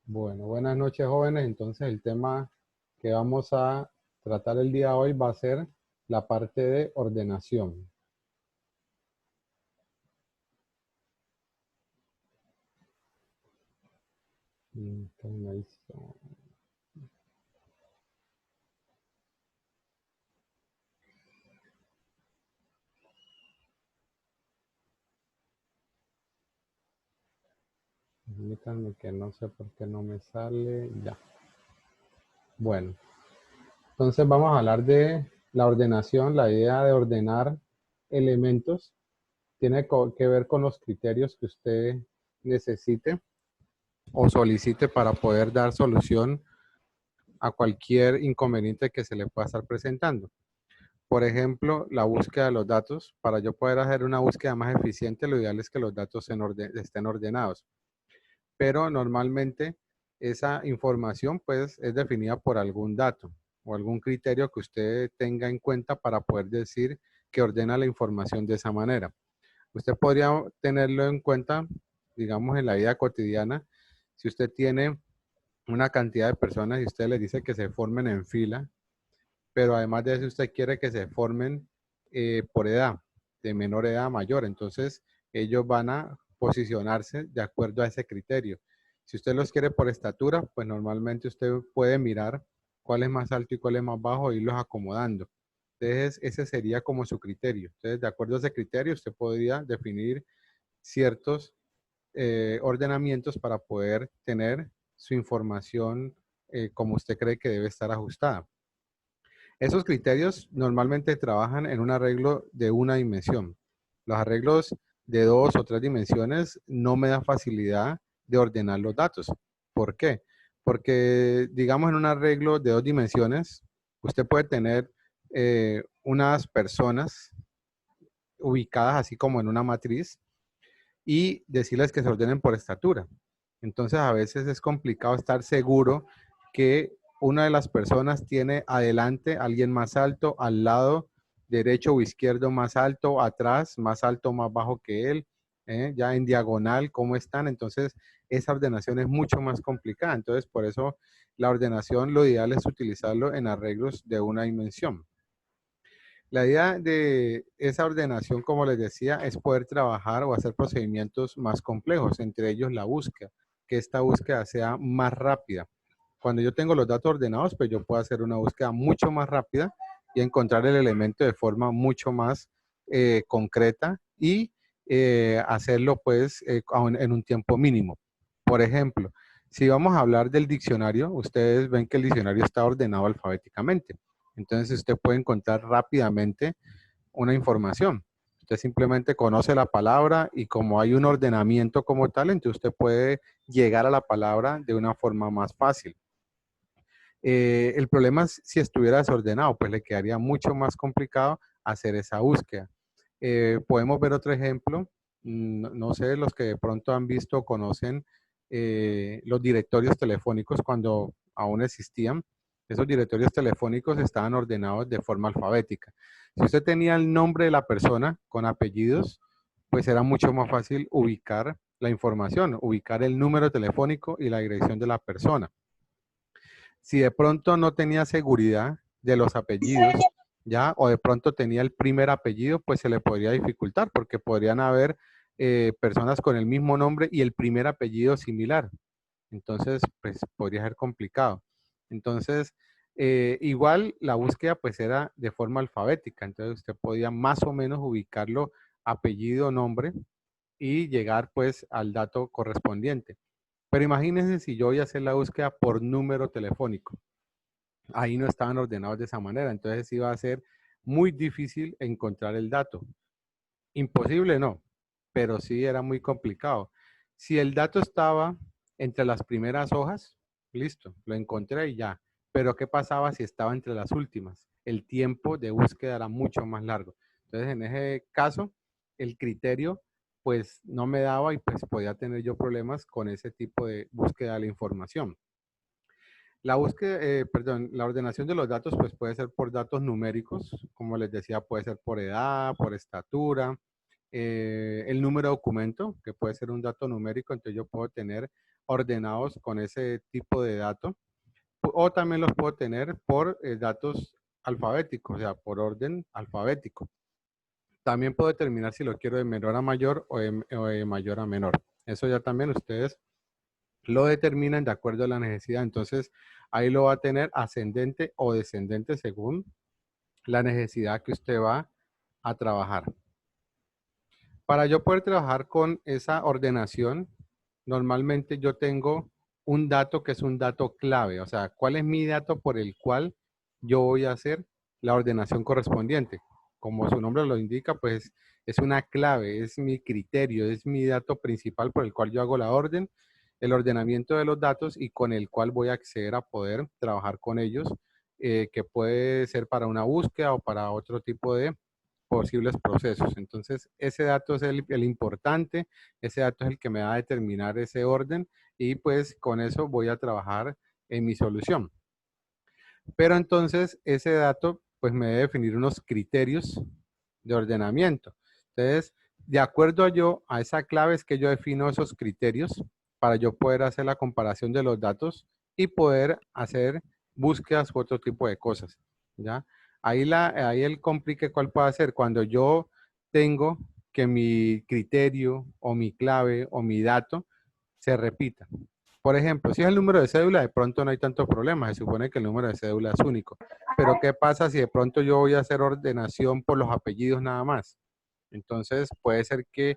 Bueno, buenas noches jóvenes. Entonces el tema que vamos a tratar el día de hoy va a ser la parte de ordenación. Organización. Permítanme que no sé por qué no me sale. Ya. Bueno, entonces vamos a hablar de la ordenación. La idea de ordenar elementos tiene que ver con los criterios que usted necesite o solicite para poder dar solución a cualquier inconveniente que se le pueda estar presentando. Por ejemplo, la búsqueda de los datos. Para yo poder hacer una búsqueda más eficiente, lo ideal es que los datos estén ordenados. Pero normalmente esa información pues es definida por algún dato o algún criterio que usted tenga en cuenta para poder decir que ordena la información de esa manera. Usted podría tenerlo en cuenta, digamos, en la vida cotidiana. Si usted tiene una cantidad de personas y usted les dice que se formen en fila, pero además de eso usted quiere que se formen por edad, de menor edad a mayor. Entonces ellos van a posicionarse de acuerdo a ese criterio. Si usted los quiere por estatura, pues normalmente usted puede mirar cuál es más alto y cuál es más bajo e irlos acomodando. Entonces ese sería como su criterio. Entonces de acuerdo a ese criterio usted podría definir ciertos ordenamientos para poder tener su información como usted cree que debe estar ajustada. Esos criterios normalmente trabajan en un arreglo de una dimensión. Los arreglos de dos o tres dimensiones no me da facilidad de ordenar los datos. ¿Por qué? Porque, digamos, en un arreglo de dos dimensiones, usted puede tener unas personas ubicadas así como en una matriz y decirles que se ordenen por estatura. Entonces, a veces es complicado estar seguro que una de las personas tiene adelante a alguien más alto, al lado derecho o izquierdo más alto, atrás más alto o más bajo que él, ya en diagonal, cómo están. Entonces, esa ordenación es mucho más complicada. Entonces, por eso la ordenación, lo ideal es utilizarlo en arreglos de una dimensión. La idea de esa ordenación, como les decía, es poder trabajar o hacer procedimientos más complejos, entre ellos la búsqueda, que esta búsqueda sea más rápida. Cuando yo tengo los datos ordenados, pues yo puedo hacer una búsqueda mucho más rápida y encontrar el elemento de forma mucho más concreta y hacerlo pues en un tiempo mínimo. Por ejemplo, si vamos a hablar del diccionario, ustedes ven que el diccionario está ordenado alfabéticamente. Entonces usted puede encontrar rápidamente una información. Usted simplemente conoce la palabra y como hay un ordenamiento como tal, entonces usted puede llegar a la palabra de una forma más fácil. El problema es si estuviera desordenado, pues le quedaría mucho más complicado hacer esa búsqueda. Podemos ver otro ejemplo. No sé, los que de pronto han visto o conocen los directorios telefónicos cuando aún existían. Esos directorios telefónicos estaban ordenados de forma alfabética. Si usted tenía el nombre de la persona con apellidos, pues era mucho más fácil ubicar la información, ubicar el número telefónico y la dirección de la persona. Si de pronto no tenía seguridad de los apellidos, ya, o de pronto tenía el primer apellido, pues se le podría dificultar porque podrían haber personas con el mismo nombre y el primer apellido similar. Entonces, pues podría ser complicado. Entonces, igual la búsqueda pues era de forma alfabética, entonces usted podía más o menos ubicarlo apellido, nombre y llegar pues al dato correspondiente. Pero imagínense si yo voy a hacer la búsqueda por número telefónico. Ahí no estaban ordenados de esa manera, entonces iba a ser muy difícil encontrar el dato. Imposible no, pero sí era muy complicado. Si el dato estaba entre las primeras hojas, listo, lo encontré y ya. Pero ¿qué pasaba si estaba entre las últimas? El tiempo de búsqueda era mucho más largo. Entonces, en ese caso, el criterio pues no me daba y pues podía tener yo problemas con ese tipo de búsqueda de la información. La búsqueda, perdón, la ordenación de los datos pues puede ser por datos numéricos, como les decía, puede ser por edad, por estatura, el número de documento, que puede ser un dato numérico, entonces yo puedo tener ordenados con ese tipo de datos. O también los puedo tener por datos alfabéticos, o sea, por orden alfabético. También puedo determinar si lo quiero de menor a mayor o de mayor a menor. Eso ya también ustedes lo determinan de acuerdo a la necesidad. Entonces, ahí lo va a tener ascendente o descendente según la necesidad que usted va a trabajar. Para yo poder trabajar con esa ordenación, normalmente yo tengo un dato que es un dato clave. O sea, ¿cuál es mi dato por el cual yo voy a hacer la ordenación correspondiente? Como su nombre lo indica, pues es una clave, es mi criterio, es mi dato principal por el cual yo hago la orden, el ordenamiento de los datos y con el cual voy a acceder a poder trabajar con ellos, que puede ser para una búsqueda o para otro tipo de posibles procesos. Entonces, ese dato es el importante, ese dato es el que me va a determinar ese orden y pues con eso voy a trabajar en mi solución. Pero entonces, ese dato pues me debe definir unos criterios de ordenamiento. Entonces, de acuerdo a esa clave es que yo defino esos criterios para yo poder hacer la comparación de los datos y poder hacer búsquedas u otro tipo de cosas, ¿ya? Ahí el complique cuál puede ser cuando yo tengo que mi criterio o mi clave o mi dato se repita. Por ejemplo, si es el número de cédula, de pronto no hay tantos problemas. Se supone que el número de cédula es único. Pero ¿qué pasa si de pronto yo voy a hacer ordenación por los apellidos nada más? Entonces puede ser que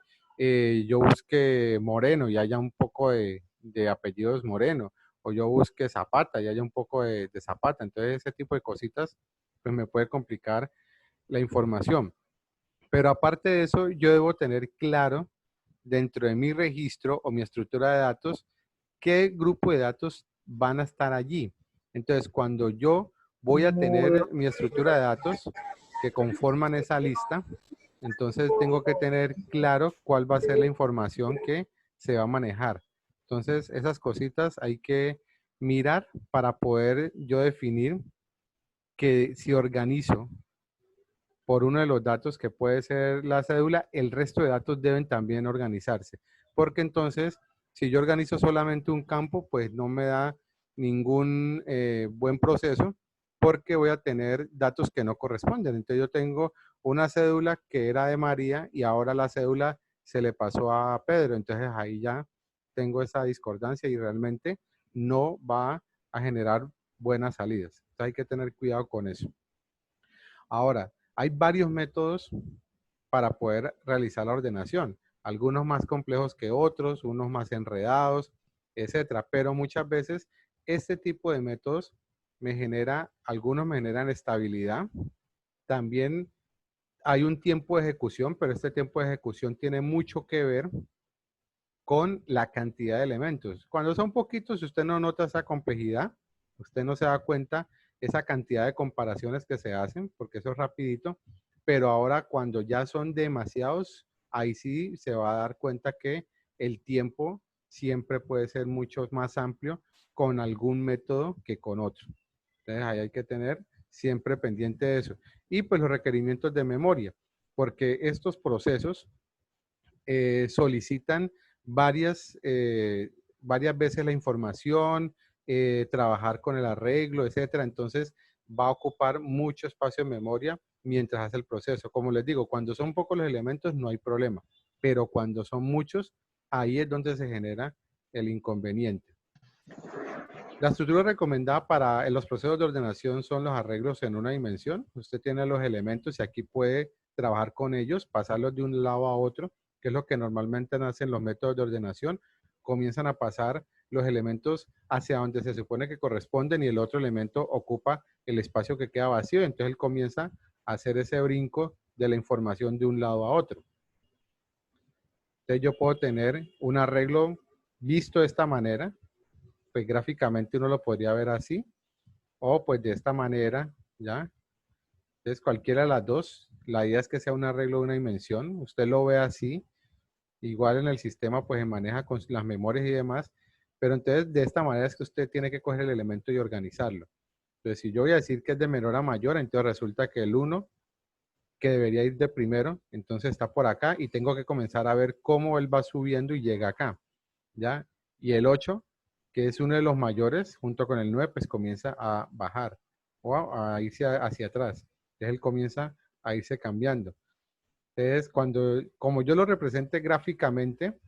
yo busque Moreno y haya un poco de apellidos Moreno. O yo busque Zapata y haya un poco de Zapata. Entonces ese tipo de cositas pues me puede complicar la información. Pero aparte de eso, yo debo tener claro dentro de mi registro o mi estructura de datos qué grupo de datos van a estar allí. Entonces, cuando yo voy a tener mi estructura de datos que conforman esa lista, entonces tengo que tener claro cuál va a ser la información que se va a manejar. Entonces, esas cositas hay que mirar para poder yo definir que si organizo por uno de los datos que puede ser la cédula, el resto de datos deben también organizarse. Porque entonces, si yo organizo solamente un campo, pues no me da ningún buen proceso porque voy a tener datos que no corresponden. Entonces yo tengo una cédula que era de María y ahora la cédula se le pasó a Pedro. Entonces ahí ya tengo esa discordancia y realmente no va a generar buenas salidas. Entonces hay que tener cuidado con eso. Ahora, hay varios métodos para poder realizar la ordenación, algunos más complejos que otros, unos más enredados, etcétera. Pero muchas veces este tipo de métodos algunos me generan estabilidad. También hay un tiempo de ejecución, pero este tiempo de ejecución tiene mucho que ver con la cantidad de elementos. Cuando son poquitos, si usted no nota esa complejidad, usted no se da cuenta esa cantidad de comparaciones que se hacen, porque eso es rapidito, pero ahora cuando ya son demasiados, ahí sí se va a dar cuenta que el tiempo siempre puede ser mucho más amplio con algún método que con otro. Entonces ahí hay que tener siempre pendiente de eso. Y pues los requerimientos de memoria, porque estos procesos solicitan varias veces la información, trabajar con el arreglo, etcétera. Entonces va a ocupar mucho espacio en memoria mientras hace el proceso. Como les digo, cuando son pocos los elementos no hay problema, pero cuando son muchos, ahí es donde se genera el inconveniente. La estructura recomendada para los procesos de ordenación son los arreglos en una dimensión. Usted tiene los elementos y aquí puede trabajar con ellos, pasarlos de un lado a otro, que es lo que normalmente hacen los métodos de ordenación. Comienzan a pasar los elementos hacia donde se supone que corresponden y el otro elemento ocupa el espacio que queda vacío. Entonces él comienza a hacer ese brinco de la información de un lado a otro. Entonces yo puedo tener un arreglo visto de esta manera, pues gráficamente uno lo podría ver así, o pues de esta manera, ¿ya? Entonces cualquiera de las dos, la idea es que sea un arreglo de una dimensión, usted lo ve así, igual en el sistema pues se maneja con las memorias y demás, pero entonces de esta manera es que usted tiene que coger el elemento y organizarlo. Entonces si yo voy a decir que es de menor a mayor, entonces resulta que el 1 que debería ir de primero, entonces está por acá y tengo que comenzar a ver cómo él va subiendo y llega acá, ¿ya? Y el 8, que es uno de los mayores, junto con el 9, pues comienza a bajar o a irse hacia atrás. Entonces él comienza a irse cambiando. Entonces, como yo lo represente gráficamente,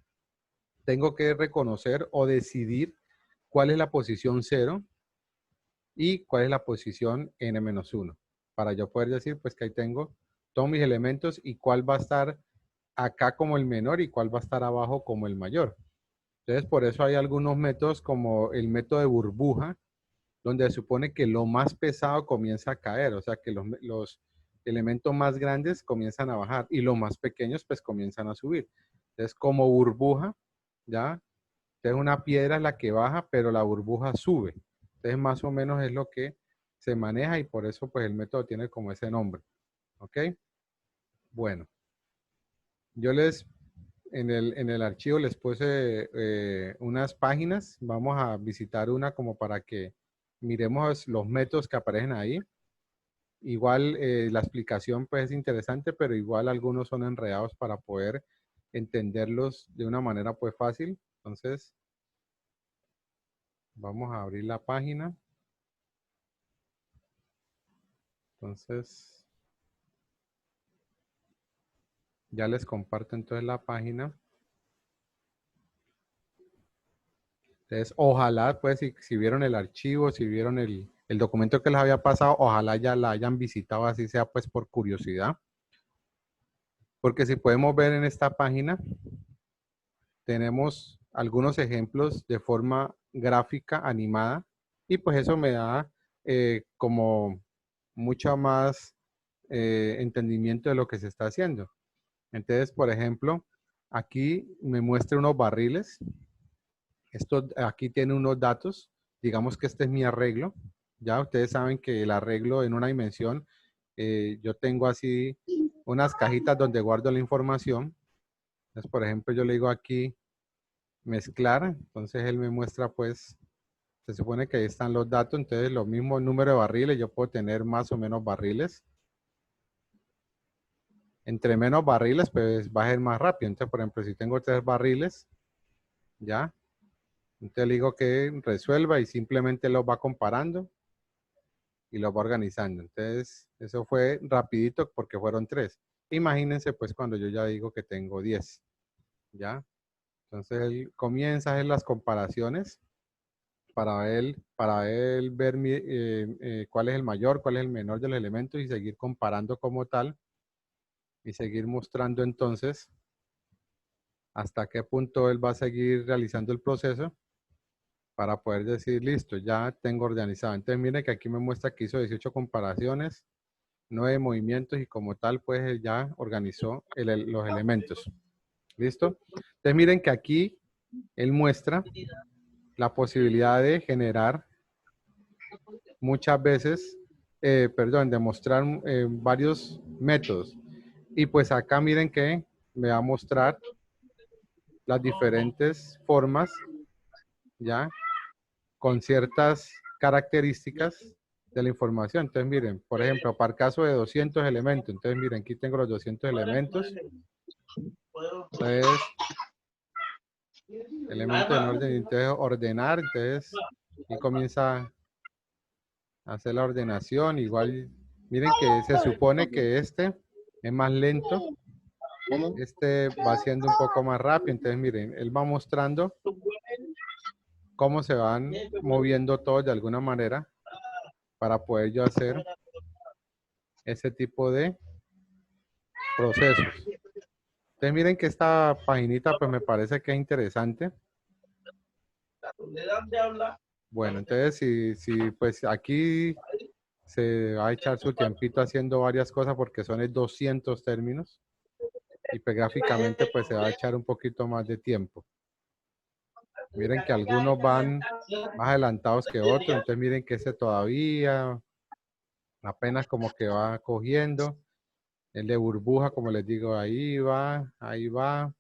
tengo que reconocer o decidir cuál es la posición 0 y cuál es la posición n-1, para yo poder decir pues que ahí tengo todos mis elementos y cuál va a estar acá como el menor y cuál va a estar abajo como el mayor. Entonces, por eso hay algunos métodos como el método de burbuja, donde se supone que lo más pesado comienza a caer, o sea que los elementos más grandes comienzan a bajar y los más pequeños pues comienzan a subir. Entonces, como burbuja, ¿ya? Entonces, una piedra es la que baja, pero la burbuja sube. Entonces, más o menos es lo que se maneja y por eso pues el método tiene como ese nombre. ¿Ok? Bueno, yo en el archivo les puse unas páginas. Vamos a visitar una como para que miremos los métodos que aparecen ahí. Igual la explicación pues es interesante, pero igual algunos son enredados para poder entenderlos de una manera pues fácil. Entonces, vamos a abrir la página. Entonces, ya les comparto entonces la página. Entonces, ojalá, pues, si vieron el archivo, si vieron el documento que les había pasado, ojalá ya la hayan visitado, así sea, pues, por curiosidad. Porque si podemos ver en esta página, tenemos algunos ejemplos de forma gráfica, animada, y pues eso me da como mucho más entendimiento de lo que se está haciendo. Entonces, por ejemplo, aquí me muestra unos barriles. Esto aquí tiene unos datos. Digamos que este es mi arreglo. Ya ustedes saben que el arreglo en una dimensión, yo tengo así unas cajitas donde guardo la información. Entonces, por ejemplo, yo le digo aquí mezclar. Entonces, él me muestra, pues, se supone que ahí están los datos. Entonces, lo mismo número de barriles, yo puedo tener más o menos barriles. Entre menos barriles, pues va a ser más rápido. Entonces, por ejemplo, si tengo 3 barriles, ya. Entonces le digo que resuelva y simplemente lo va comparando y lo va organizando. Entonces, eso fue rapidito porque fueron 3. Imagínense pues cuando yo ya digo que tengo 10, ¿ya? Entonces él comienza a hacer las comparaciones para él ver cuál es el mayor, cuál es el menor de los elementos y seguir comparando como tal y seguir mostrando entonces hasta qué punto él va a seguir realizando el proceso para poder decir, listo, ya tengo organizado. Entonces, miren que aquí me muestra que hizo 18 comparaciones, 9 movimientos y como tal, pues él ya organizó los elementos. ¿Listo? Entonces, miren que aquí él muestra la posibilidad de generar muchas veces, perdón, de mostrar varios métodos. Y pues acá miren que me va a mostrar las diferentes formas, ¿ya? Con ciertas características de la información. Entonces, miren, por ejemplo, para el caso de 200 elementos. Entonces, miren, aquí tengo los 200 elementos. Entonces, elementos en orden, entonces ordenar. Entonces, aquí comienza a hacer la ordenación. Igual, miren que se supone que este es más lento. Este va siendo un poco más rápido. Entonces, miren, él va mostrando cómo se van moviendo todos de alguna manera para poder yo hacer ese tipo de procesos. Entonces miren que esta paginita pues me parece que es interesante. Bueno, entonces si pues aquí se va a echar su tiempito haciendo varias cosas porque son 200 términos y pues gráficamente pues se va a echar un poquito más de tiempo. Miren que algunos van más adelantados que otros, entonces miren que ese todavía apenas como que va cogiendo. El de burbuja, como les digo, ahí va, ahí va.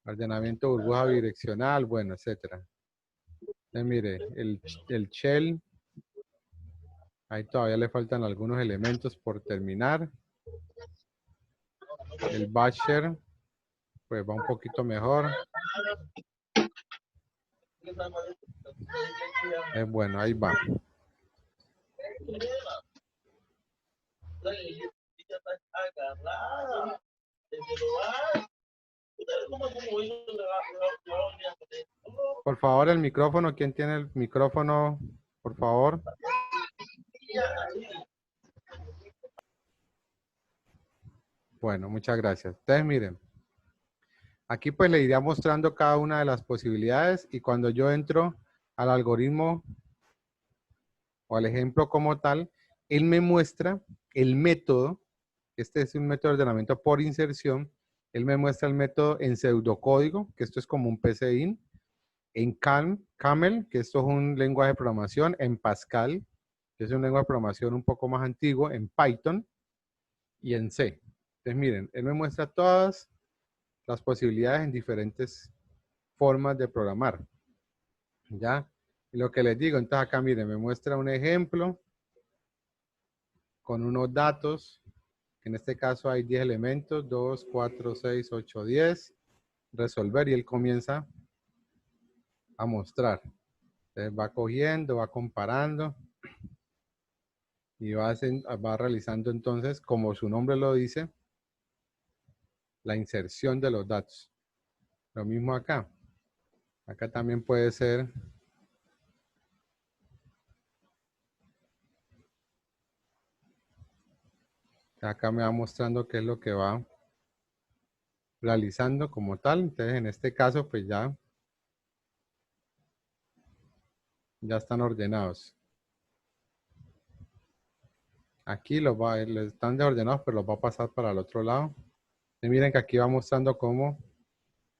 Ordenamiento burbuja bidireccional, bueno, etcétera. Entonces, mire, el shell, ahí todavía le faltan algunos elementos por terminar. El basher, pues va un poquito mejor. Bueno, ahí va. Por favor, el micrófono. ¿Quién tiene el micrófono? Por favor. Bueno, muchas gracias. Ustedes miren. Aquí pues le iría mostrando cada una de las posibilidades y cuando yo entro al algoritmo o al ejemplo como tal, él me muestra el método. Este es un método de ordenamiento por inserción. Él me muestra el método en pseudocódigo, que esto es como un PCIN, en Camel, que esto es un lenguaje de programación, en Pascal, que es un lenguaje de programación un poco más antiguo, en Python y en C. Entonces miren, él me muestra todas las posibilidades en diferentes formas de programar. ¿Ya? Y lo que les digo, entonces acá miren, me muestra un ejemplo con unos datos. En este caso hay 10 elementos, 2, 4, 6, 8, 10. Resolver y él comienza a mostrar. Entonces va cogiendo, va comparando y va realizando entonces, como su nombre lo dice, la inserción de los datos. Lo mismo acá. Acá también puede ser. Acá me va mostrando qué es lo que va realizando como tal. Entonces en este caso pues ya están ordenados. Aquí les están desordenados, pero los va a pasar para el otro lado. Y miren que aquí va mostrando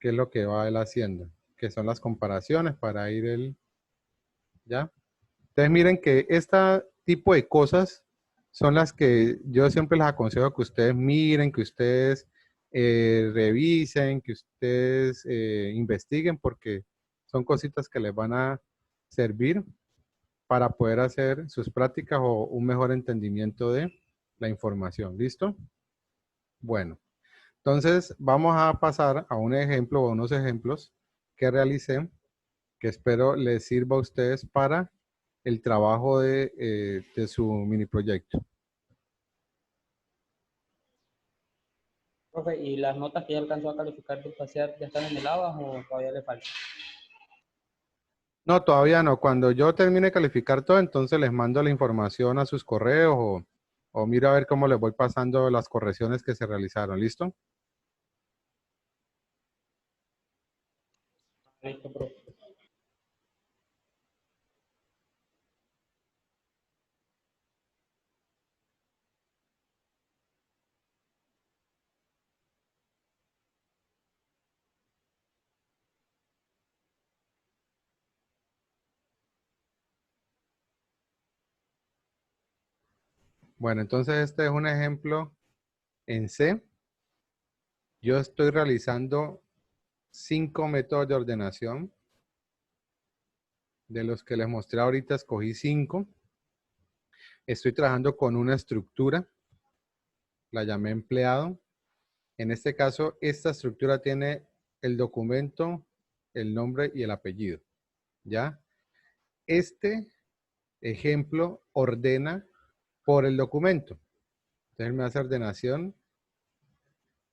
qué es lo que va él haciendo, que son las comparaciones para ir él, ¿ya? Entonces miren que este tipo de cosas son las que yo siempre les aconsejo que ustedes miren, que ustedes revisen, que ustedes investiguen, porque son cositas que les van a servir para poder hacer sus prácticas o un mejor entendimiento de la información. ¿Listo? Bueno, entonces vamos a pasar a un ejemplo o unos ejemplos que realicé que espero les sirva a ustedes para el trabajo de su mini proyecto. Profe, ¿y las notas que ya alcanzó a calificar del parcial ya están en el ABA o todavía le falta? No, todavía no. Cuando yo termine de calificar todo, entonces les mando la información a sus correos o miro a ver cómo les voy pasando las correcciones que se realizaron. ¿Listo? Listo, profe. Bueno, entonces este es un ejemplo en C. Yo estoy realizando 5 métodos de ordenación. De los que les mostré ahorita, escogí 5. Estoy trabajando con una estructura. La llamé empleado. En este caso, esta estructura tiene el documento, el nombre y el apellido. ¿Ya? Este ejemplo ordena por el documento. Entonces me hace ordenación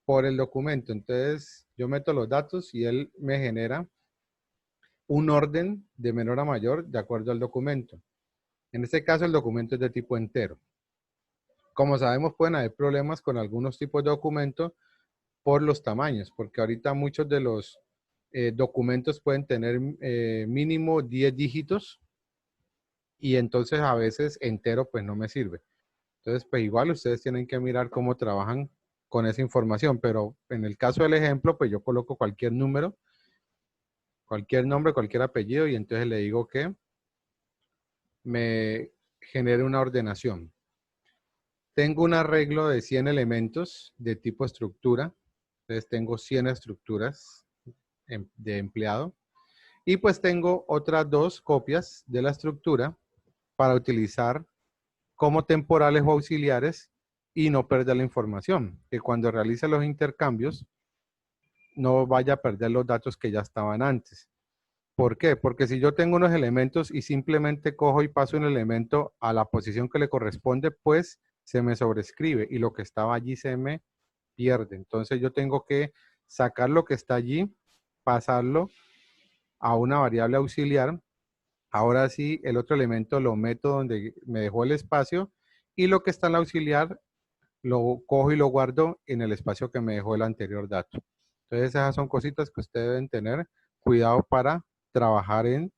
por el documento. Entonces yo meto los datos y él me genera un orden de menor a mayor de acuerdo al documento. En este caso el documento es de tipo entero. Como sabemos, pueden haber problemas con algunos tipos de documentos por los tamaños, porque ahorita muchos de los documentos pueden tener mínimo 10 dígitos y entonces a veces entero pues no me sirve. Entonces pues igual ustedes tienen que mirar cómo trabajan con esa información, pero en el caso del ejemplo pues yo coloco cualquier número, cualquier nombre, cualquier apellido y entonces le digo que me genere una ordenación. Tengo un arreglo de 100 elementos de tipo estructura. Entonces tengo 100 estructuras de empleado. Y pues tengo otras 2 copias de la estructura para utilizar como temporales o auxiliares y no perder la información. Que cuando realice los intercambios no vaya a perder los datos que ya estaban antes. ¿Por qué? Porque si yo tengo unos elementos y simplemente cojo y paso un elemento a la posición que le corresponde, pues se me sobrescribe y lo que estaba allí se me pierde. Entonces yo tengo que sacar lo que está allí, pasarlo a una variable auxiliar. Ahora sí, el otro elemento lo meto donde me dejó el espacio y lo que está en la auxiliar lo cojo y lo guardo en el espacio que me dejó el anterior dato. Entonces esas son cositas que ustedes deben tener cuidado para trabajar en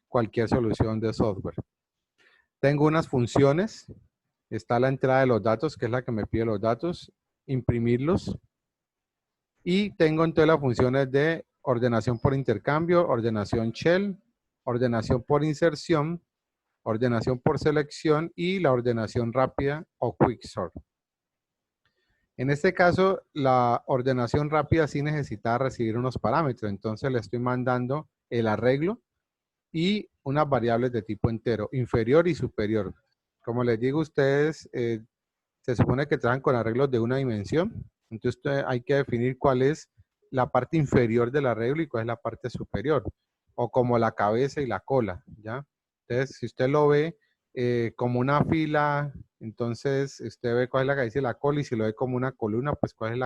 cualquier solución de software. Tengo unas funciones. Está la entrada de los datos, que es la que me pide los datos, imprimirlos. Y tengo entonces las funciones de ordenación por intercambio, ordenación shell, ordenación por inserción, ordenación por selección y la ordenación rápida o quicksort. En este caso, la ordenación rápida sí necesita recibir unos parámetros, entonces le estoy mandando el arreglo y unas variables de tipo entero, inferior y superior. Como les digo, ustedes se supone que trabajan con arreglos de una dimensión, entonces hay que definir cuál es la parte inferior del arreglo y cuál es la parte superior, o como la cabeza y la cola, ¿ya? Entonces, si usted lo ve como una fila, entonces usted ve cuál es la cabeza y la cola, y si lo ve como una columna, pues cuál es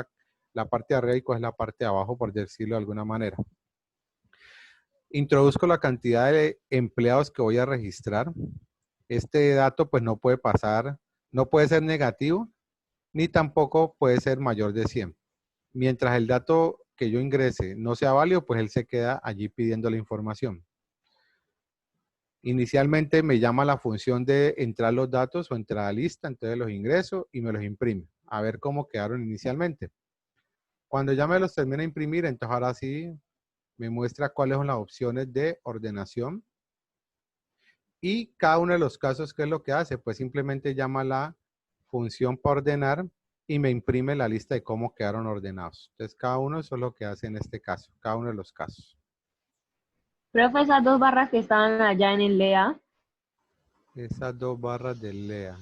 la parte de arriba y cuál es la parte de abajo, por decirlo de alguna manera. Introduzco la cantidad de empleados que voy a registrar. Este dato pues no puede pasar, no puede ser negativo, ni tampoco puede ser mayor de 100. Mientras el dato que yo ingrese no sea válido, pues él se queda allí pidiendo la información. Inicialmente me llama la función de entrar los datos o entrar a lista, entonces los ingreso y me los imprime. A ver cómo quedaron inicialmente. Cuando ya me los termina de imprimir, entonces ahora sí me muestra cuáles son las opciones de ordenación. Y cada uno de los casos, ¿qué es lo que hace? Pues simplemente llama la función para ordenar y me imprime la lista de cómo quedaron ordenados. Entonces, cada uno eso es lo que hace en este caso, cada uno de los casos. Profe, esas dos barras que estaban allá en el LEA. Esas dos barras de Lea.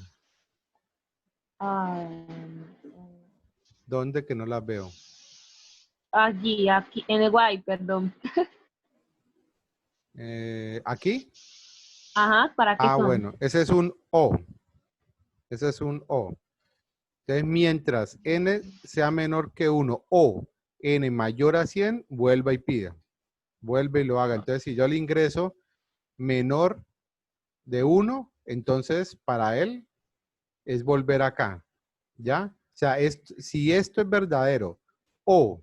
Ah, ¿Dónde que no las veo? aquí, en el guay, perdón. ¿Aquí? Ajá, ¿para qué Ah, son? bueno, ese es un O. Ese es un O. Entonces, mientras n sea menor que 1 o n mayor a 100, vuelva y pida. Vuelve y lo haga. Entonces, si yo le ingreso menor de 1, entonces para él es volver acá. ¿Ya? O sea, si esto es verdadero o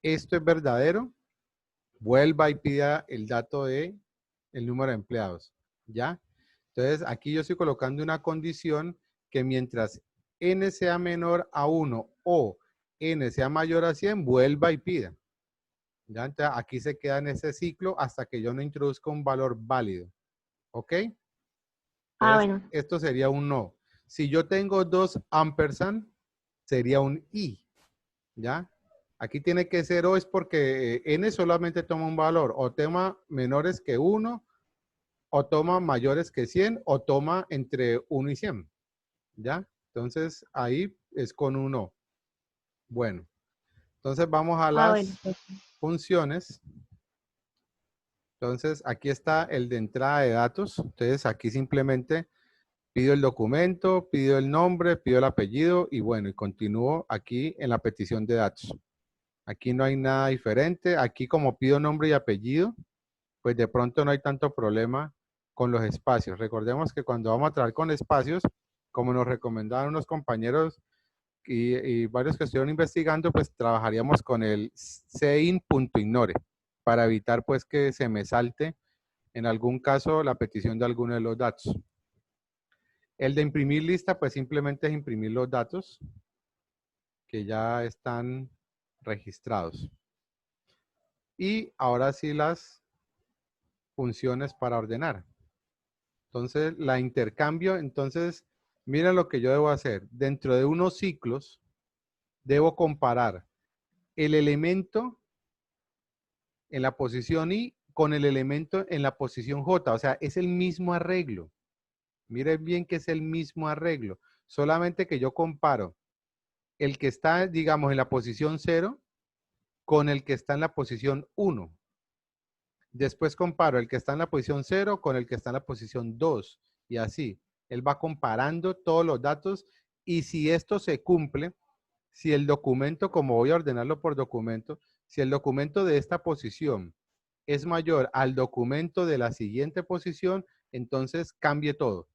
esto es verdadero, vuelva y pida el dato de el número de empleados. ¿Ya? Entonces, aquí yo estoy colocando una condición que mientras n sea menor a 1 o n sea mayor a 100, vuelva y pida. ¿Ya? Entonces, aquí se queda en ese ciclo hasta que yo no introduzca un valor válido. ¿Ok? Ah, Entonces, bueno. esto sería un no. Si yo tengo dos ampersand, sería un i. ¿Ya? Aquí tiene que ser o es porque n solamente toma un valor, o toma menores que 1, o toma mayores que 100, o toma entre 1 y 100. ¿Ya? Entonces, ahí es con un no. Bueno, entonces vamos a Ah, bueno. las funciones. Entonces, aquí está el de entrada de datos. Entonces, aquí simplemente pido el documento, pido el nombre, pido el apellido y bueno, y continúo aquí en la petición de datos. Aquí no hay nada diferente. Aquí como pido nombre y apellido, pues de pronto no hay tanto problema con los espacios. Recordemos que cuando vamos a trabajar con espacios, como nos recomendaron unos compañeros y varios que estuvieron investigando, pues trabajaríamos con el sein.ignore para evitar pues que se me salte en algún caso la petición de alguno de los datos. El de imprimir lista, pues simplemente es imprimir los datos que ya están registrados. Y ahora sí las funciones para ordenar. Entonces, la intercambio, entonces, mira lo que yo debo hacer. Dentro de unos ciclos, debo comparar el elemento en la posición I con el elemento en la posición J. O sea, es el mismo arreglo. Miren bien que es el mismo arreglo. Solamente que yo comparo el que está, digamos, en la posición 0 con el que está en la posición 1. Después comparo el que está en la posición 0 con el que está en la posición 2. Y así. Él va comparando todos los datos y si esto se cumple, si el documento, como voy a ordenarlo por documento, si el documento de esta posición es mayor al documento de la siguiente posición, entonces cambie todo.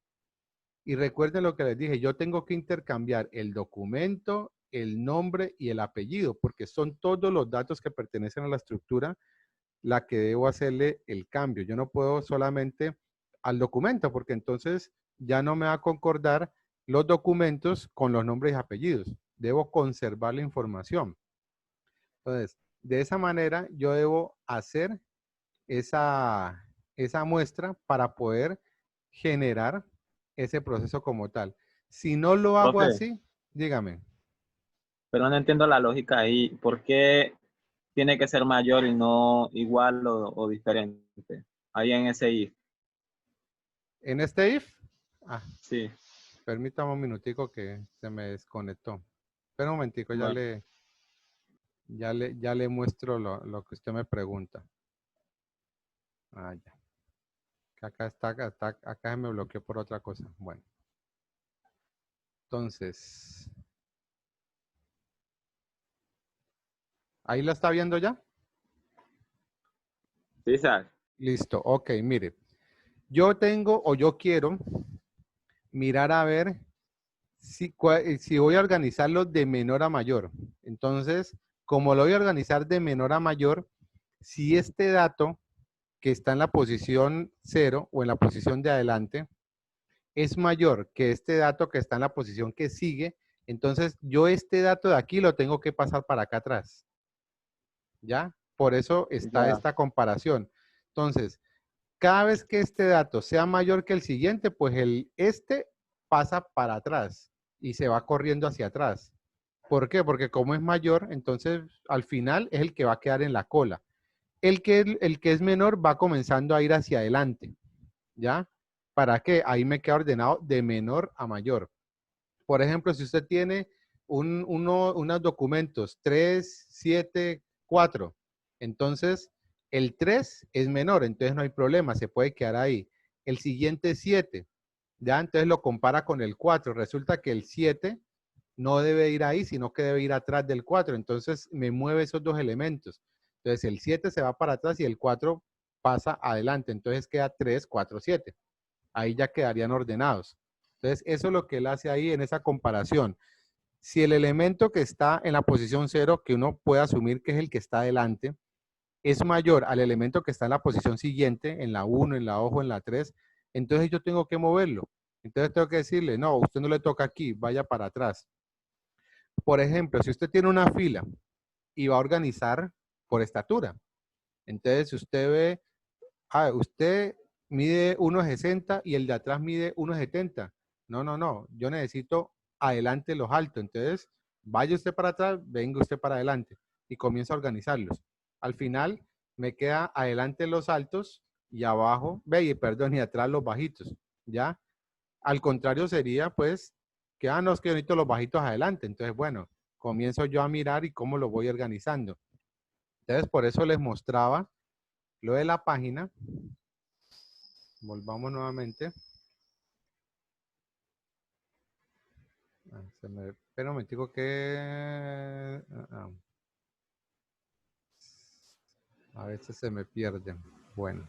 Y recuerden lo que les dije, yo tengo que intercambiar el documento, el nombre y el apellido, porque son todos los datos que pertenecen a la estructura la que debo hacerle el cambio. Yo no puedo solamente al documento, porque entonces ya no me va a concordar los documentos con los nombres y apellidos. Debo conservar la información. Entonces, de esa manera yo debo hacer esa muestra para poder generar ese proceso como tal. Si no lo hago Profe, así, dígame. pero no entiendo la lógica ahí. ¿Por qué tiene que ser mayor y no igual o diferente? Ahí en ese if. En este if, Sí, permítame un minutico que se me desconectó. Espera un momentico, bueno. ya le muestro lo que usted me pregunta. Ya. Que acá se me bloqueó por otra cosa. Bueno. Entonces, ¿ahí la está viendo ya? Sí, Sar. Listo, ok, mire. Yo tengo o yo quiero mirar a ver si voy a organizarlo de menor a mayor. Entonces, como lo voy a organizar de menor a mayor, si este dato que está en la posición 0 o en la posición de adelante es mayor que este dato que está en la posición que sigue, entonces yo este dato de aquí lo tengo que pasar para acá atrás. ¿Ya? Por eso está Ya. esta comparación. Entonces, cada vez que este dato sea mayor que el siguiente, pues este pasa para atrás y se va corriendo hacia atrás. ¿Por qué? Porque como es mayor, entonces al final es el que va a quedar en la cola. El que es menor va comenzando a ir hacia adelante. ¿Ya? ¿Para qué? Ahí me queda ordenado de menor a mayor. Por ejemplo, si usted tiene unos documentos 3, 7, 4, entonces el 3 es menor, entonces no hay problema, se puede quedar ahí. El siguiente es 7, ¿ya? Entonces lo compara con el 4. Resulta que el 7 no debe ir ahí, sino que debe ir atrás del 4. Entonces me mueve esos dos elementos. Entonces el 7 se va para atrás y el 4 pasa adelante. Entonces queda 3, 4, 7. Ahí ya quedarían ordenados. Entonces, eso es lo que él hace ahí en esa comparación. Si el elemento que está en la posición 0, que uno puede asumir que es el que está adelante, es mayor al elemento que está en la posición siguiente, en la 1, en la 2 o en la 3, entonces yo tengo que moverlo. Entonces tengo que decirle, no, usted no le toca aquí, vaya para atrás. Por ejemplo, si usted tiene una fila y va a organizar por estatura, entonces si usted ve, usted mide 1,60 y el de atrás mide 1,70. No, yo necesito adelante los altos. Entonces, vaya usted para atrás, venga usted para adelante y comienza a organizarlos. Al final, me queda adelante los altos y abajo, perdón, y atrás los bajitos, ¿ya? Al contrario sería, pues, que, no, es que yo necesito los bajitos adelante. Entonces, bueno, comienzo yo a mirar y cómo lo voy organizando. Entonces, por eso les mostraba lo de la página. Volvamos nuevamente. Espera un momentico que... A veces se me pierden. Bueno.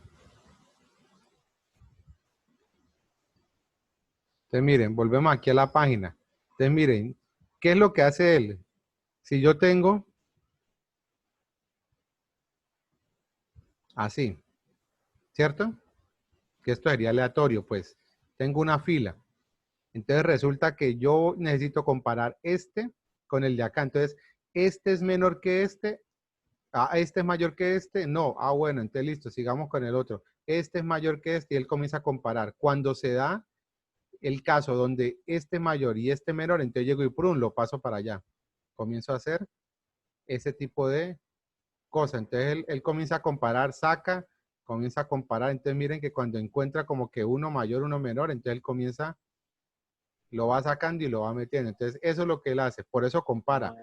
Entonces miren, volvemos aquí a la página. Entonces miren, ¿qué es lo que hace él? Si yo tengo así, ¿cierto? Que esto sería aleatorio, pues. Tengo una fila. Entonces resulta que yo necesito comparar este con el de acá. Entonces, este es menor que este. Este es mayor que este. No. Bueno, entonces listo, sigamos con el otro. Este es mayor que este y él comienza a comparar. Cuando se da el caso donde este mayor y este menor, entonces llego y prum, lo paso para allá. Comienzo a hacer ese tipo de cosas. Entonces él comienza a comparar, comienza a comparar. Entonces miren que cuando encuentra como que uno mayor, uno menor, entonces él comienza, lo va sacando y lo va metiendo. Entonces eso es lo que él hace. Por eso compara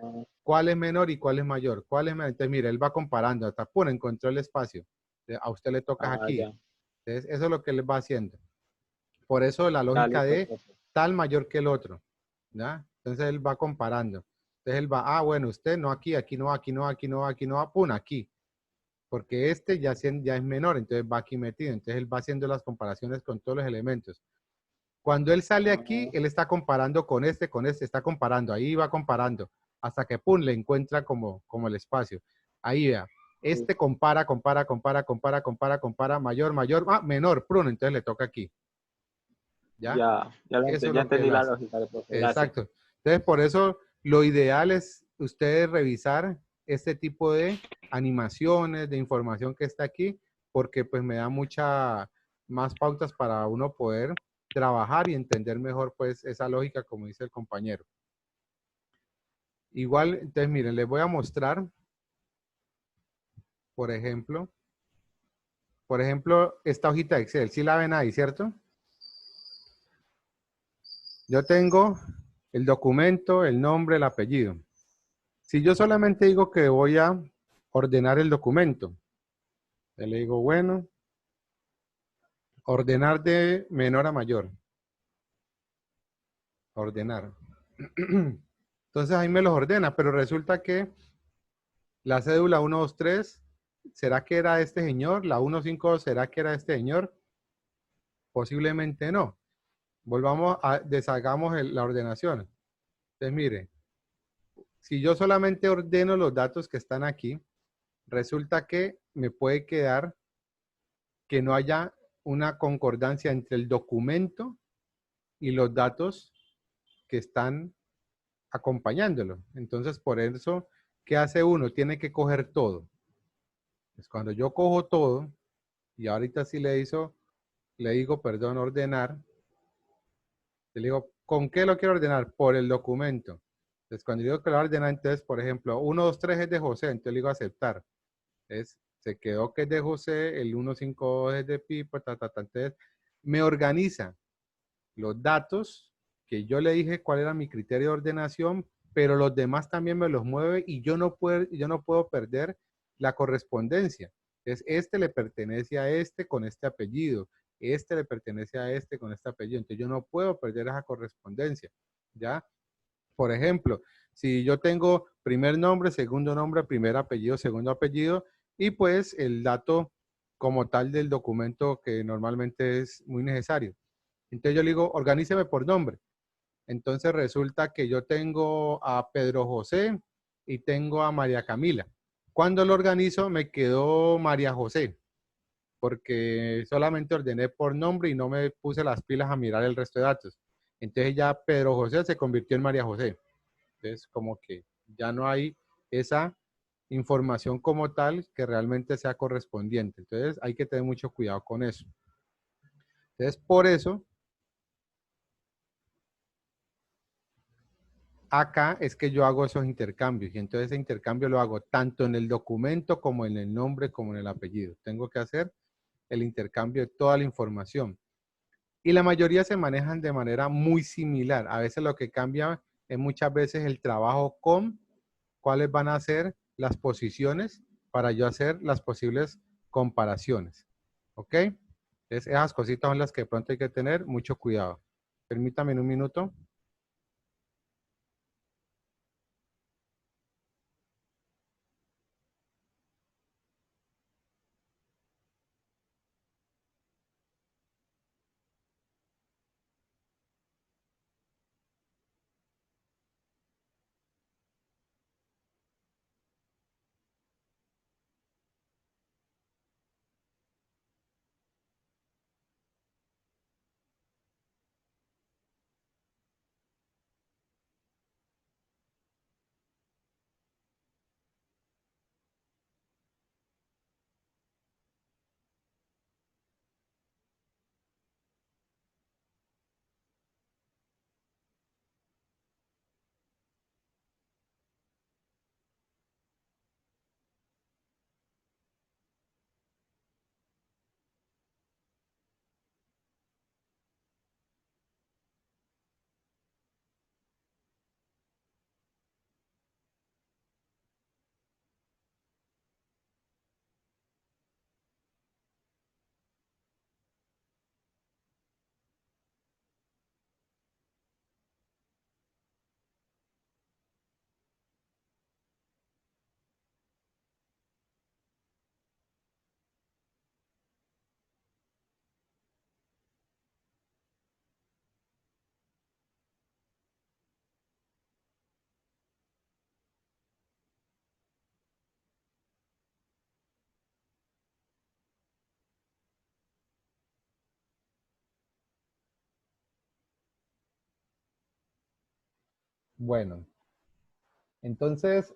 cuál es menor y cuál es mayor. ¿Cuál es menor? Entonces mire, él va comparando hasta encontró el espacio. A usted le toca Ah, aquí. ya. Entonces, eso es lo que él va haciendo. Por eso la Ya, lógica listo, de profe. tal mayor que el otro, ¿ya? Entonces él va comparando. Entonces él va, bueno, usted no aquí, aquí no, aquí no, aquí no, aquí no, pum, aquí. Porque este ya es menor, entonces va aquí metido. Entonces él va haciendo las comparaciones con todos los elementos. Cuando él sale aquí, Ah, él está comparando con este, está comparando, ahí va comparando, hasta que pum, le encuentra como el espacio. Ahí vea, sí. este compara, mayor, menor, prum, entonces le toca aquí, ¿ya? Eso es Ya lo que entendí él la hace. lógica del profe. Gracias. Exacto. Entonces, por eso lo ideal es ustedes revisar este tipo de animaciones, de información que está aquí, porque pues me da mucha más pautas para uno poder trabajar y entender mejor pues esa lógica como dice el compañero. Igual, entonces miren, les voy a mostrar, por ejemplo, esta hojita de Excel. ¿Sí la ven ahí, cierto? Yo tengo el documento, el nombre, el apellido. Si yo solamente digo que voy a ordenar el documento, le digo, bueno, ordenar de menor a mayor. Ordenar. Entonces ahí me los ordena, pero resulta que la cédula 123, ¿será que era este señor? La 152, ¿será que era este señor? Posiblemente no. Deshagamos la ordenación. Entonces, mire, si yo solamente ordeno los datos que están aquí, resulta que me puede quedar que no haya una concordancia entre el documento y los datos que están acompañándolo. Entonces, por eso, ¿qué hace uno? Tiene que coger todo. Pues cuando yo cojo todo, y ahorita sí le digo, perdón, ordenar, le digo, ¿con qué lo quiero ordenar? Por el documento. Entonces, cuando digo que lo voy a ordenar, entonces, por ejemplo, 1, 2, 3 es de José, entonces le digo aceptar. Entonces, se quedó que es de José, el 1, 5, 2 es de Pipo, entonces, me organiza los datos que yo le dije cuál era mi criterio de ordenación, pero los demás también me los mueve y yo no puedo perder la correspondencia. Es este le pertenece a este con este apellido, este le pertenece a este con este apellido, entonces yo no puedo perder esa correspondencia, ¿ya? Por ejemplo, si yo tengo primer nombre, primer apellido, segundo apellido, y pues el dato como tal del documento que normalmente es muy necesario. Entonces yo le digo, organíceme por nombre. Entonces resulta que yo tengo a Pedro José y tengo a María Camila. Cuando lo organizo me quedó María José, porque solamente ordené por nombre y no me puse las pilas a mirar el resto de datos. Entonces ya Pedro José se convirtió en María José. Entonces como que ya no hay esa información como tal que realmente sea correspondiente. Entonces hay que tener mucho cuidado con eso. Entonces por eso acá es que yo hago esos intercambios y entonces ese intercambio lo hago tanto en el documento como en el nombre como en el apellido. Tengo que hacer el intercambio de toda la información. Y la mayoría se manejan de manera muy similar. A veces lo que cambia es muchas veces el trabajo con cuáles van a ser las posiciones para yo hacer las posibles comparaciones. ¿Ok? Entonces esas cositas son las que de pronto hay que tener mucho cuidado. Permítame un minuto. Bueno, entonces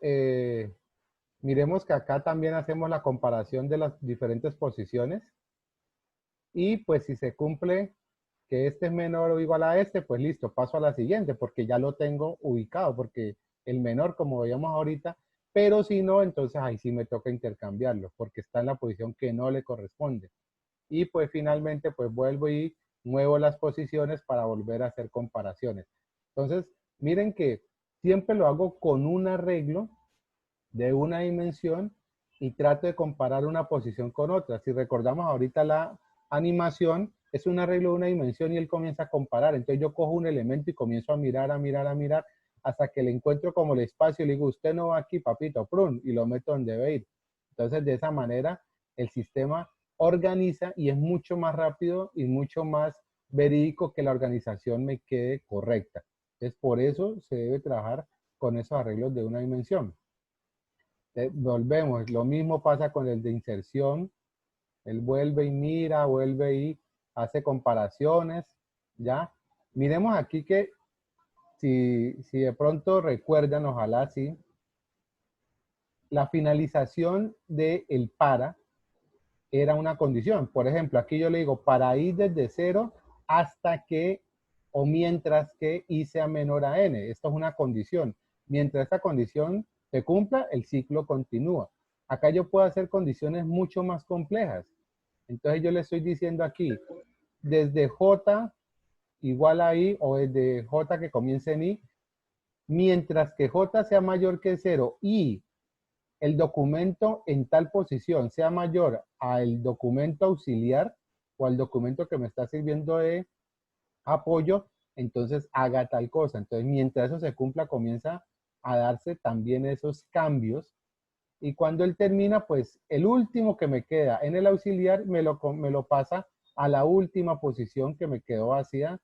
miremos que acá también hacemos la comparación de las diferentes posiciones. Y pues si se cumple que este es menor o igual a este, pues listo, paso a la siguiente, porque ya lo tengo ubicado, porque el menor, como veíamos ahorita, pero si no, entonces ahí sí me toca intercambiarlo, porque está en la posición que no le corresponde. Y pues finalmente, pues vuelvo y muevo las posiciones para volver a hacer comparaciones. Entonces, miren que siempre lo hago con un arreglo de una dimensión y trato de comparar una posición con otra. Si recordamos ahorita la animación, es un arreglo de una dimensión y él comienza a comparar. Entonces yo cojo un elemento y comienzo a mirar, a mirar, a mirar, hasta que le encuentro como el espacio y le digo, usted no va aquí, papito, prun, y lo meto donde debe ir. Entonces de esa manera el sistema organiza y es mucho más rápido y mucho más verídico que la organización me quede correcta. Entonces por eso se debe trabajar con esos arreglos de una dimensión. Volvemos, lo mismo pasa con el de inserción. Él vuelve y mira, vuelve y hace comparaciones, ¿ya? Miremos aquí que si de pronto recuerdan, ojalá sí, la finalización del para era una condición. Por ejemplo, aquí yo le digo para i desde 0 hasta que o mientras que i sea menor a n. Esto es una condición. Mientras esta condición se cumpla, el ciclo continúa. Acá yo puedo hacer condiciones mucho más complejas. Entonces yo le estoy diciendo aquí, desde j igual a i o desde j que comience en i, mientras que j sea mayor que 0 y el documento en tal posición sea mayor al documento auxiliar o al documento que me está sirviendo de apoyo, entonces haga tal cosa. Entonces, mientras eso se cumpla, comienza a darse también esos cambios. Y cuando él termina, pues el último que me queda en el auxiliar me lo pasa a la última posición que me quedó vacía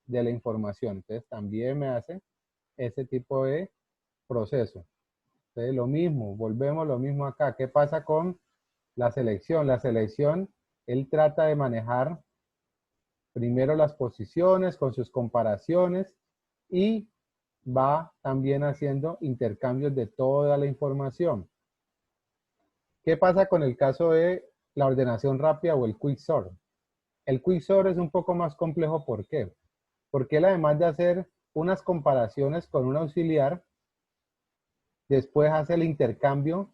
de la información. Entonces, también me hace ese tipo de proceso. Entonces, lo mismo, volvemos lo mismo acá. ¿Qué pasa con la selección? La selección, él trata de manejar primero las posiciones con sus comparaciones y va también haciendo intercambios de toda la información. ¿Qué pasa con el caso de la ordenación rápida o el quicksort? El quicksort es un poco más complejo. ¿Por qué? Porque él, además de hacer unas comparaciones con un auxiliar, después hace el intercambio,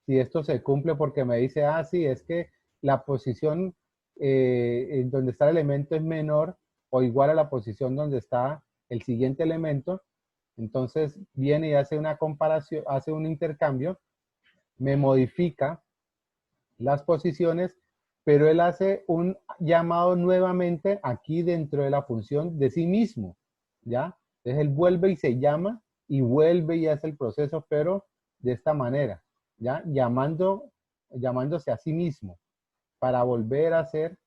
si esto se cumple, porque me dice, ah, sí, es que la posición en donde está el elemento es menor o igual a la posición donde está el siguiente elemento. Entonces viene y hace una comparación, hace un intercambio, me modifica las posiciones, pero él hace un llamado nuevamente aquí dentro de la función de sí mismo, ¿ya? Entonces él vuelve y se llama y vuelve y hace el proceso, pero de esta manera, ¿ya? Llamándose a sí mismo para volver a hacer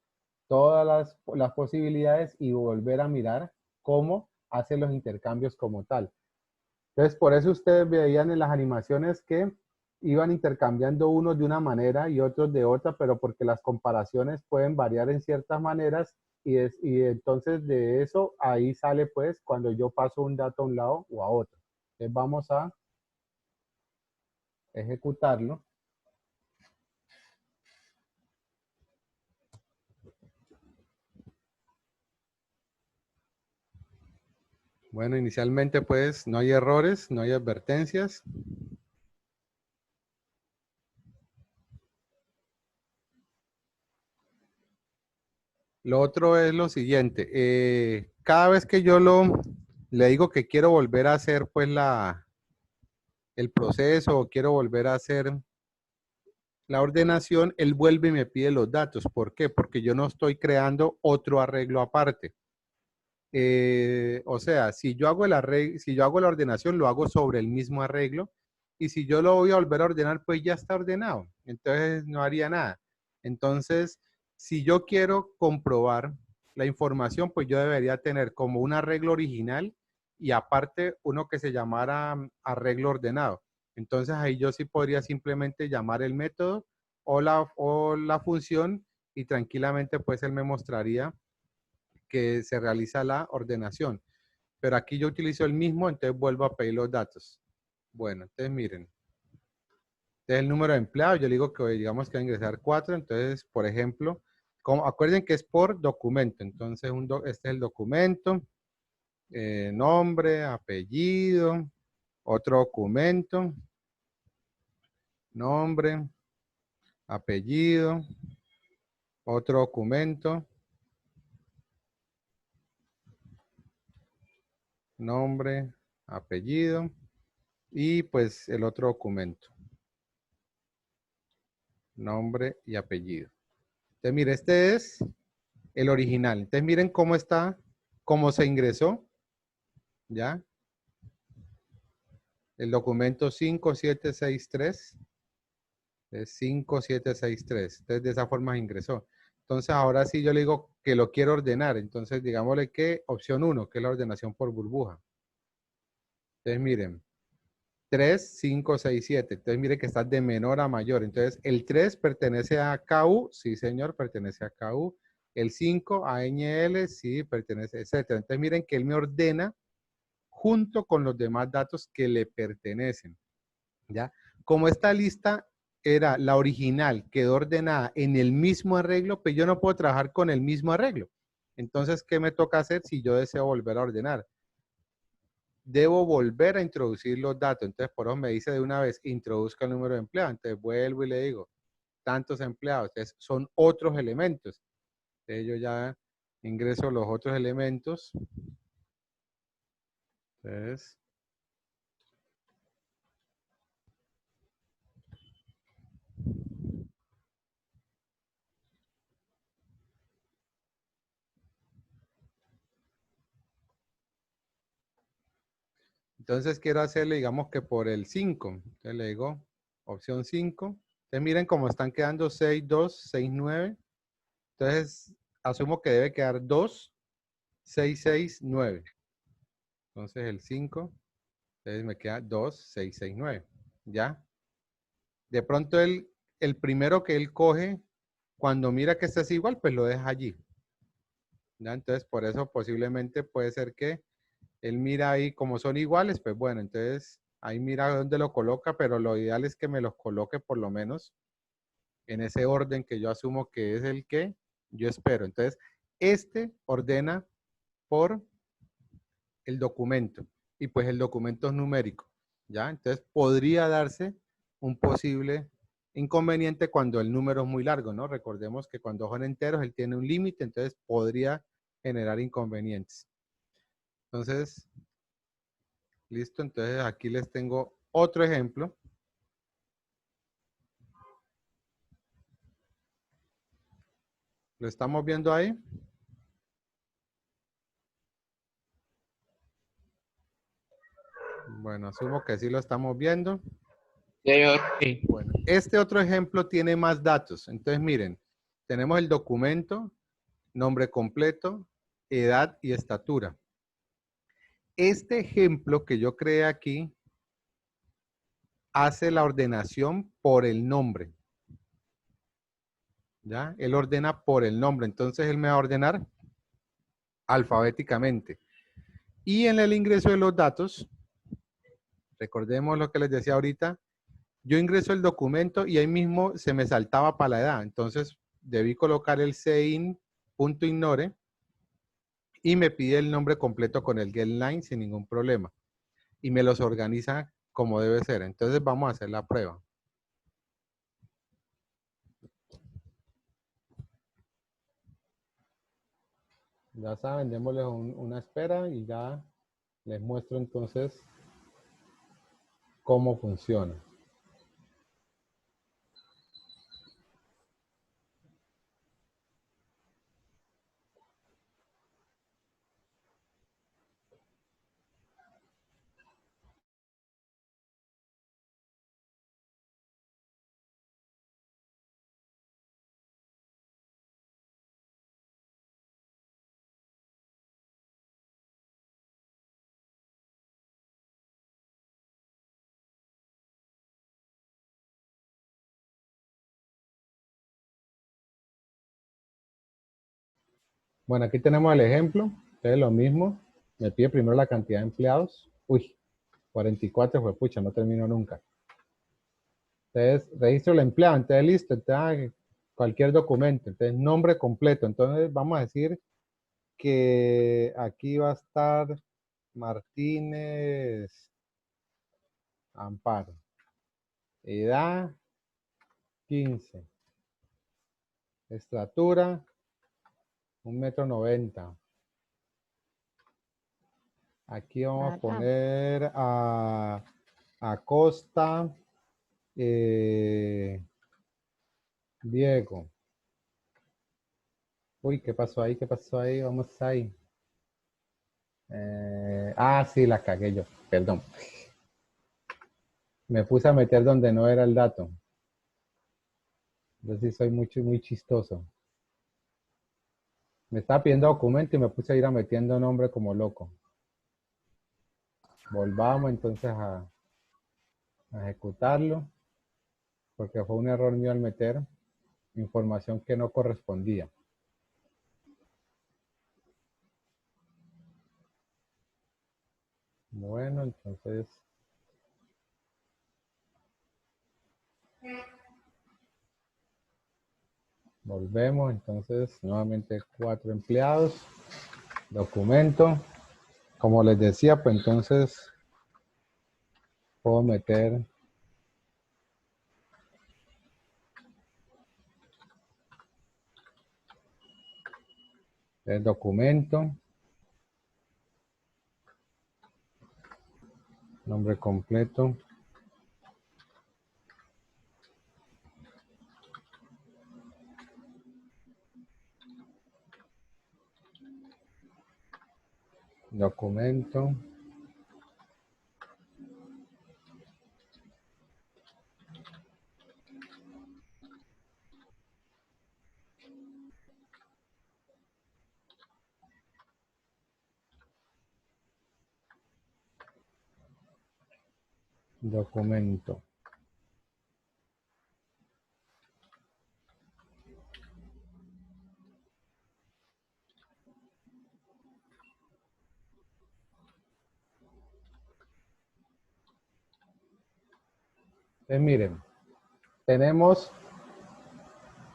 todas las posibilidades y volver a mirar cómo hace los intercambios como tal. Entonces, por eso ustedes veían en las animaciones que iban intercambiando unos de una manera y otros de otra, pero porque las comparaciones pueden variar en ciertas maneras y entonces de eso ahí sale pues cuando yo paso un dato a un lado o a otro. Entonces vamos a ejecutarlo. Bueno, inicialmente pues no hay errores, no hay advertencias. Lo otro es lo siguiente, cada vez que yo le digo que quiero volver a hacer pues el proceso o quiero volver a hacer la ordenación, él vuelve y me pide los datos. ¿Por qué? Porque yo no estoy creando otro arreglo aparte. O sea, si yo hago si yo hago la ordenación, lo hago sobre el mismo arreglo. Y si yo lo voy a volver a ordenar, pues ya está ordenado. Entonces no haría nada. Entonces, si yo quiero comprobar la información, pues yo debería tener como un arreglo original y aparte uno que se llamara arreglo ordenado. Entonces ahí yo sí podría simplemente llamar el método o la función y tranquilamente pues él me mostraría que se realiza la ordenación. pero aquí yo utilizo el mismo, entonces vuelvo a pedir los datos. Bueno, entonces miren. Este es el número de empleados. Yo le digo que digamos que va a ingresar 4. Entonces, por ejemplo, acuerden que es por documento. Entonces, este es el documento. Nombre, apellido. Otro documento. Nombre, apellido. Otro documento. Nombre, apellido. Y pues el otro documento. Nombre y apellido. Entonces, mire, este es el original. Entonces, miren cómo está, cómo se ingresó. ¿Ya? El documento 5763 es 5763. Entonces, de esa forma ingresó. Entonces, ahora sí yo le digo que lo quiero ordenar. Entonces, digámosle que opción 1, que es la ordenación por burbuja. Entonces, miren, 3, 5, 6, 7. Entonces, mire que está de menor a mayor. Entonces, el 3 pertenece a KU. Sí, señor, pertenece a KU. El 5 a NL, sí, pertenece, etcétera. Entonces, miren que él me ordena junto con los demás datos que le pertenecen. ¿Ya? Como esta lista era la original, quedó ordenada en el mismo arreglo, pues yo no puedo trabajar con el mismo arreglo. Entonces, ¿qué me toca hacer si yo deseo volver a ordenar? Debo volver a introducir los datos. Entonces, por eso me dice de una vez, introduzca el número de empleados. Entonces, vuelvo y le digo, tantos empleados. Entonces, son otros elementos. Entonces, yo ya ingreso los otros elementos. Entonces, quiero hacerle, digamos que por el 5. Entonces le digo, opción 5. Entonces miren cómo están quedando 6, 2, 6, 9. Entonces asumo que debe quedar 2, 6, 6, 9. Entonces el 5, entonces me queda 2, 6, 6, 9. ¿Ya? De pronto el primero que él coge, cuando mira que este es igual, pues lo deja allí. ¿Ya? Entonces por eso posiblemente puede ser que él mira ahí como son iguales, pues bueno, entonces ahí mira dónde lo coloca, pero lo ideal es que me los coloque por lo menos en ese orden que yo asumo que es el que yo espero. Entonces, este ordena por el documento y pues el documento es numérico, ¿ya? Entonces, podría darse un posible inconveniente cuando el número es muy largo, ¿no? Recordemos que cuando son enteros, él tiene un límite, entonces podría generar inconvenientes. Entonces, listo, entonces aquí les tengo otro ejemplo. ¿Lo estamos viendo ahí? Bueno, asumo que sí lo estamos viendo. Sí. Bueno, este otro ejemplo tiene más datos. Entonces, miren, tenemos el documento, nombre completo, edad y estatura. Este ejemplo que yo creé aquí hace la ordenación por el nombre. ¿Ya? Él ordena por el nombre. Entonces, él me va a ordenar alfabéticamente. Y en el ingreso de los datos, recordemos lo que les decía ahorita, yo ingreso el documento y ahí mismo se me saltaba para la edad. Entonces, debí colocar el CIN.ignore y me pide el nombre completo con el getLine sin ningún problema. Y me los organiza como debe ser. Entonces, vamos a hacer la prueba. Ya saben, démosles una espera y ya les muestro entonces cómo funciona. Bueno, aquí tenemos el ejemplo. Es lo mismo. Me pide primero la cantidad de empleados. Uy, 44, fue pucha, no termino nunca. Entonces, registro el empleado, entonces listo, entonces, cualquier documento, entonces nombre completo. Entonces vamos a decir que aquí va a estar Martínez Amparo. Edad 15. Estatura 1,90 m. Aquí vamos a poner a Acosta Diego. Uy, ¿qué pasó ahí? ¿Qué pasó ahí? Vamos ahí. Sí, la cagué yo. Perdón. Me puse a meter donde no era el dato. Yo sí soy muy chistoso. Me estaba pidiendo documento y me puse a ir a metiendo nombre como loco. Volvamos entonces a ejecutarlo. Porque fue un error mío al meter información que no correspondía. Bueno, entonces volvemos. Entonces, nuevamente 4 empleados. Documento. Como les decía, pues entonces puedo meter el documento. Nombre completo. Documento. Documento. Miren, tenemos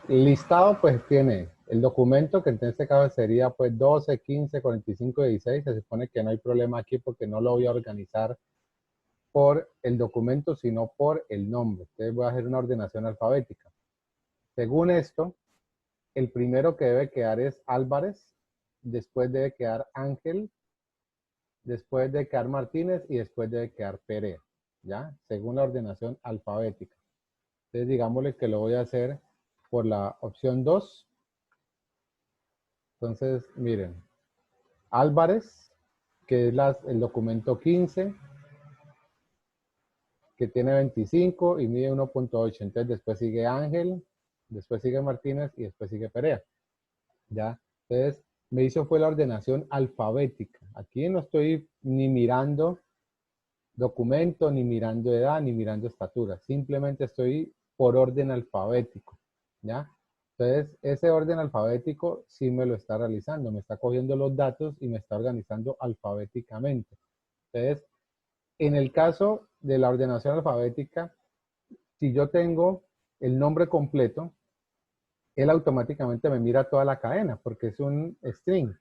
listado, pues tiene el documento, que en este caso sería pues 12, 15, 45, 16. Se supone que no hay problema aquí porque no lo voy a organizar por el documento, sino por el nombre. Entonces voy a hacer una ordenación alfabética. Según esto, el primero que debe quedar es Álvarez, después debe quedar Ángel, después debe quedar Martínez y después debe quedar Perea, ¿ya? Según la ordenación alfabética. Entonces digámosle que lo voy a hacer por la opción 2. Entonces, miren, Álvarez, que es el documento 15, que tiene 25 y mide 1.8. Entonces después sigue Ángel, después sigue Martínez y después sigue Perea. ¿Ya? Entonces me hizo fue la ordenación alfabética. Aquí no estoy ni mirando documento, ni mirando edad, ni mirando estatura. Simplemente estoy por orden alfabético. ¿Ya? Entonces ese orden alfabético sí me lo está realizando. Me está cogiendo los datos y me está organizando alfabéticamente. Entonces, en el caso de la ordenación alfabética, si yo tengo el nombre completo, él automáticamente me mira toda la cadena porque es un string.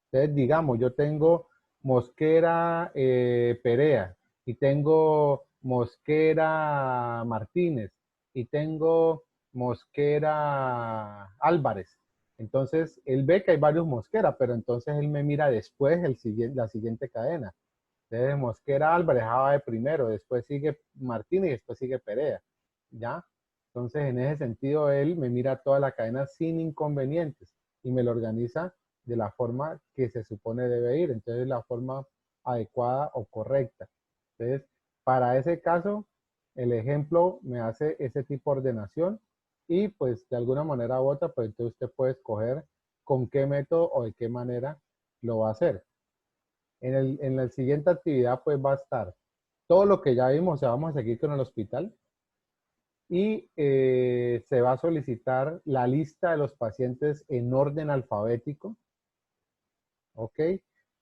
Entonces, digamos, yo tengo Mosquera Perea y tengo Mosquera Martínez y tengo Mosquera Álvarez. Entonces, él ve que hay varios Mosquera, pero entonces él me mira después la siguiente cadena. Entonces, Mosquera Álvarez va de primero, después sigue Martínez y después sigue Perea. ¿Ya? Entonces, en ese sentido, él me mira toda la cadena sin inconvenientes y me lo organiza de la forma que se supone debe ir. Entonces, la forma adecuada o correcta. Entonces, para ese caso, el ejemplo me hace ese tipo de ordenación y pues de alguna manera u otra, pues entonces usted puede escoger con qué método o de qué manera lo va a hacer. En la siguiente actividad pues va a estar todo lo que ya vimos, o sea, vamos a seguir con el hospital y se va a solicitar la lista de los pacientes en orden alfabético, ¿ok?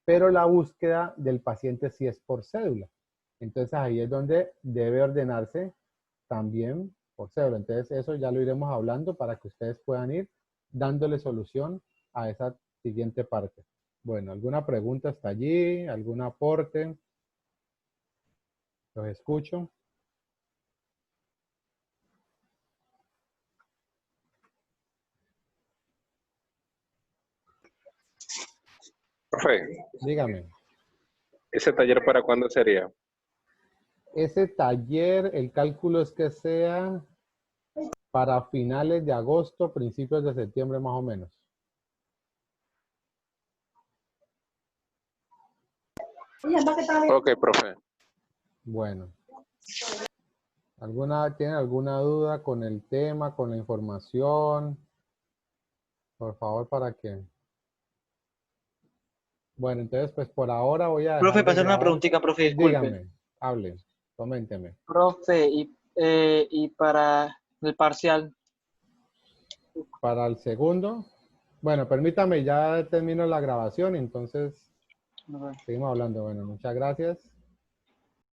pero la búsqueda del paciente sí es por cédula. Entonces ahí es donde debe ordenarse también por cédula. Entonces eso ya lo iremos hablando para que ustedes puedan ir dándole solución a esa siguiente parte. Bueno, ¿alguna pregunta hasta allí? ¿Algún aporte? Los escucho. Profe, Dígame. ¿ese taller para cuándo sería? Ese taller, el cálculo es que sea para finales de agosto, principios de septiembre más o menos. Ok, profe. Bueno. ¿Tienen alguna duda con el tema, con la información? Por favor, para que... Bueno, entonces, pues por ahora voy a dejar Profe, de para hacer una grabar. preguntita, profe, disculpe. Dígame, hable, coménteme. Profe, y para el parcial. Para el segundo, bueno, permítame, ya termino la grabación, entonces seguimos hablando. Bueno, muchas gracias.